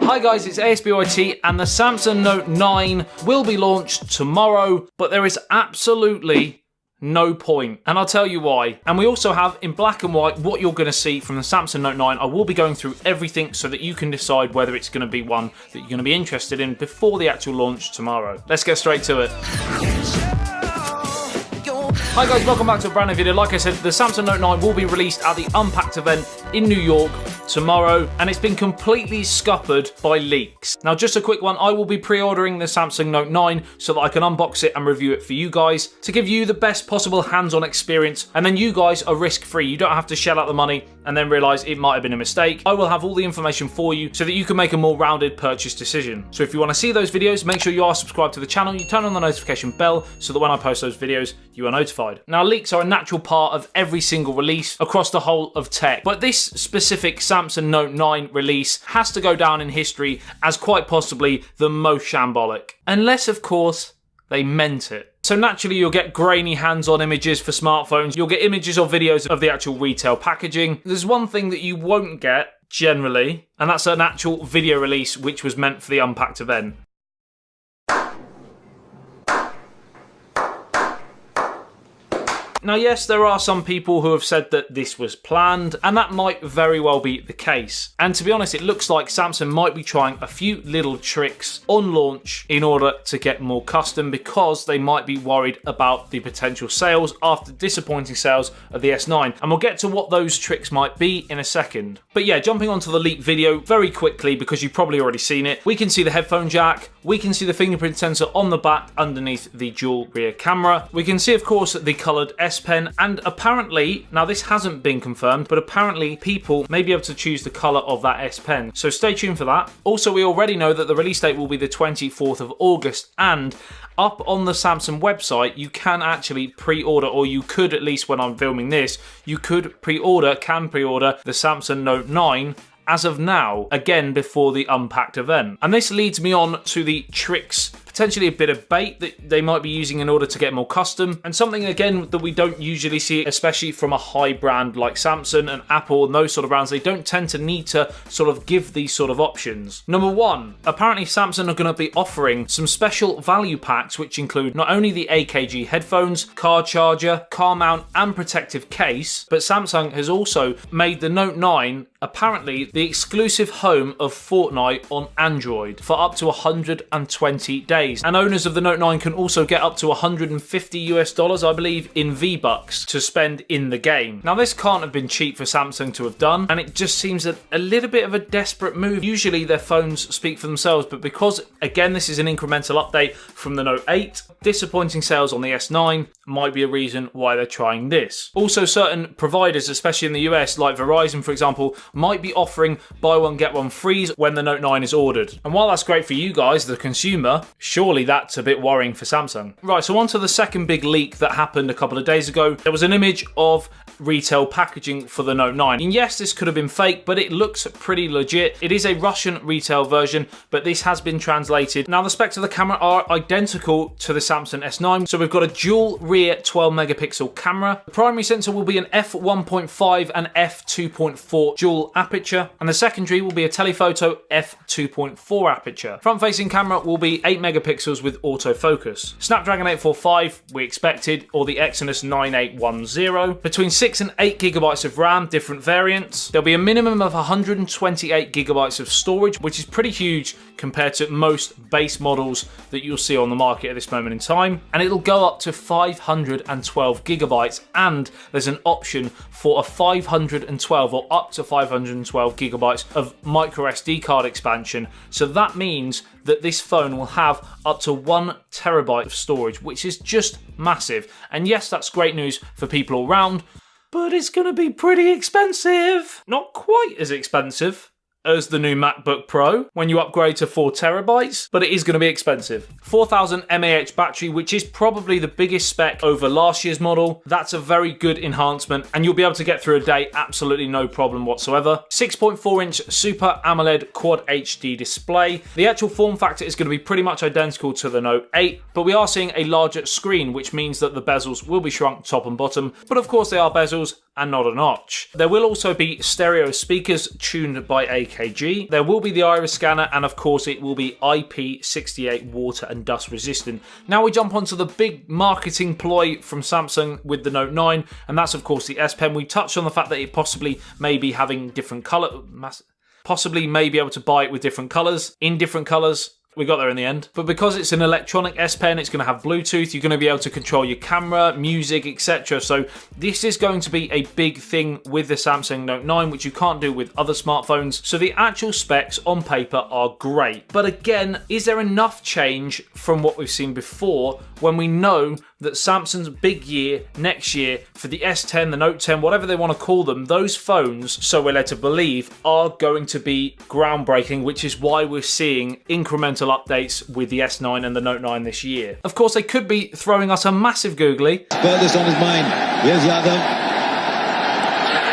Hi guys, it's ASBYT and the Samsung Note 9 will be launched tomorrow, but there is absolutely no point, and I'll tell you why. And we also have in black and white what you're going to see from the Samsung Note 9. I will be going through everything so that you can decide whether it's going to be one that you're going to be interested in before the actual launch tomorrow. Let's get straight to it. Hi guys, welcome back to a brand new video. Like I said, the Samsung Note 9 will be released at the Unpacked event in New York tomorrow, and it's been completely scuppered by leaks. Now, just a quick one, I will be pre-ordering the Samsung Note 9 so that I can unbox it and review it for you guys to give you the best possible hands-on experience, and then you guys are risk-free. You don't have to shell out the money and then realise it might have been a mistake. I will have all the information for you so that you can make a more rounded purchase decision. So if you want to see those videos, make sure you are subscribed to the channel, you turn on the notification bell so that when I post those videos, you are notified. Now, leaks are a natural part of every single release across the whole of tech, but this specific Samsung Note 9 release has to go down in history as quite possibly the most shambolic. Unless, of course, they meant it. So naturally, you'll get grainy hands-on images for smartphones. You'll get images or videos of the actual retail packaging. There's one thing that you won't get, generally, and that's an actual video release which was meant for the Unpacked event. Now, yes, there are some people who have said that this was planned, and that might very well be the case. And to be honest, it looks like Samsung might be trying a few little tricks on launch in order to get more custom, because they might be worried about the potential sales after disappointing sales of the S9. And we'll get to what those tricks might be in a second. But yeah, jumping onto the leak video very quickly, because you've probably already seen it, we can see the headphone jack, we can see the fingerprint sensor on the back underneath the dual rear camera. We can see, of course, the coloured S Pen, and apparently, now this hasn't been confirmed, but apparently people may be able to choose the colour of that S Pen, so stay tuned for that. Also, we already know that the release date will be the 24th of August, and up on the Samsung website you can actually pre-order, or you could, at least when I'm filming this, you could can pre-order the Samsung Note 9 as of now, again before the Unpacked event. And this leads me on to the tricks, potentially a bit of bait that they might be using in order to get more custom, and something again that we don't usually see, especially from a high brand like Samsung and Apple and those sort of brands. They don't tend to need to sort of give these sort of options. Number one, apparently Samsung are going to be offering some special value packs which include not only the AKG headphones, car charger, car mount and protective case, but Samsung has also made the Note 9 apparently the exclusive home of Fortnite on Android for up to 120 days. And owners of the Note 9 can also get up to $150 I believe, in V-Bucks to spend in the game. Now, this can't have been cheap for Samsung to have done, and it just seems a little bit of a desperate move. Usually their phones speak for themselves, but because, again, this is an incremental update from the Note 8, disappointing sales on the S9 might be a reason why they're trying this. Also, certain providers, especially in the US, like Verizon, for example, might be offering buy one get one frees when the Note 9 is ordered. And while that's great for you guys, the consumer, surely that's a bit worrying for Samsung. Right, so on to the second big leak that happened a couple of days ago. There was an image of retail packaging for the Note 9. And yes, this could have been fake, but it looks pretty legit. It is a Russian retail version, but this has been translated. Now, the specs of the camera are identical to the Samsung S9. So we've got a dual rear 12 megapixel camera. The primary sensor will be an f1.5 and f2.4 dual aperture, and the secondary will be a telephoto f2.4 aperture. Front-facing camera will be 8 megapixels with autofocus. Snapdragon 845 we expected, or the Exynos 9810. Between 6 and 8 gigabytes of RAM, different variants. There'll be a minimum of 128 gigabytes of storage, which is pretty huge compared to most base models that you'll see on the market at this moment in time. And it'll go up to 512 gigabytes, and there's an option for a 512 or up to 512 gigabytes of micro SD card expansion. So that means that this phone will have up to 1 terabyte of storage, which is just massive. And yes, that's great news for people all round, but it's going to be pretty expensive. Not quite as expensive as the new MacBook Pro when you upgrade to 4 terabytes, but it is going to be expensive. 4000 mAh battery, which is probably the biggest spec over last year's model. That's a very good enhancement, and you'll be able to get through a day absolutely no problem whatsoever. 6.4-inch Super AMOLED Quad HD display. The actual form factor is going to be pretty much identical to the Note 8, but we are seeing a larger screen, which means that the bezels will be shrunk top and bottom. But of course they are bezels, and not a notch. There will also be stereo speakers tuned by AKG. There will be the iris scanner, and of course it will be IP68 water and dust resistant. Now we jump onto the big marketing ploy from Samsung with the Note 9, and that's of course the S Pen. We touched on the fact that it possibly may be having different colour, possibly may be able to buy it with different colours, in different colours. We got there in the end. But because it's an electronic S Pen, it's going to have Bluetooth, you're going to be able to control your camera, music, etc. So this is going to be a big thing with the Samsung Note 9, which you can't do with other smartphones. So the actual specs on paper are great. But again, is there enough change from what we've seen before when we know that Samsung's big year next year for the S10, the Note 10, whatever they want to call them, those phones, so we're led to believe, are going to be groundbreaking, which is why we're seeing incremental updates with the S9 and the Note 9 this year. Of course, they could be throwing us a massive googly. Furthest on his mind. Here's Yadav.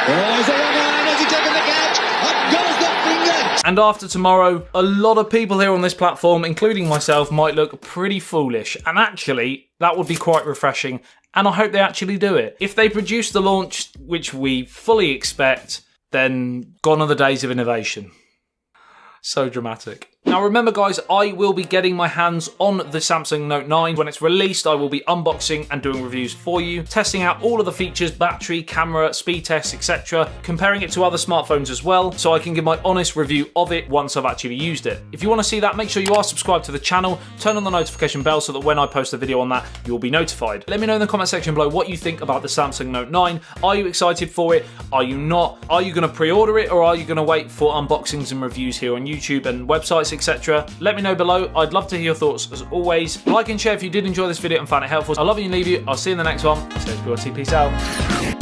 Oh, is there a man? Has he taken the catch? Up goes the finger. And after tomorrow, a lot of people here on this platform, including myself, might look pretty foolish. And actually, that would be quite refreshing. And I hope they actually do it. If they produce the launch, which we fully expect, then gone are the days of innovation. So dramatic. Now remember guys, I will be getting my hands on the Samsung Note 9. When it's released, I will be unboxing and doing reviews for you, testing out all of the features, battery, camera, speed tests, etc. Comparing it to other smartphones as well, so I can give my honest review of it once I've actually used it. If you want to see that, make sure you are subscribed to the channel, turn on the notification bell so that when I post a video on that, you'll be notified. Let me know in the comment section below what you think about the Samsung Note 9. Are you excited for it? Are you not? Are you going to pre-order it, or are you going to wait for unboxings and reviews here on YouTube and websites, etc. Let me know below. I'd love to hear your thoughts as always. Like and share if you did enjoy this video and found it helpful. I love you and leave you. I'll see you in the next one. Stay cool. Peace out.